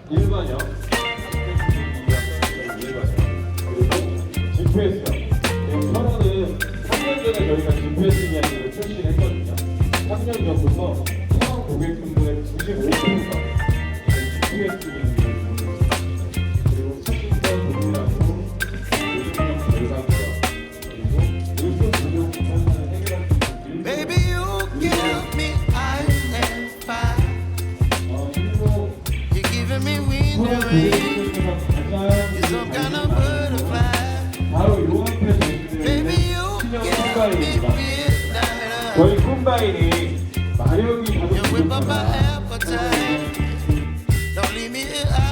일반형, 362형, 그리고 GPS형. 편호는 3년 전에 저희가 GPS 이야기를 출시를 했거든요. 3년 전부터 처음 고객분들의 95%가 GPS 이야기를 그리고 수신권 동일하고 요즘형 결과고요. 그리고 요즘 부족 부분을 해결할 수 있는 Baby, you give me ice and fire. 그리고 You're giving me wind and rain. You're some kind of butterfly. 바로 요 앞에 Baby, 보시는 you 신형 give me 콤바인입니다. midnight. 저희 콤바인이 마력이 You whip up my 가득 appetite. Don't leave me here.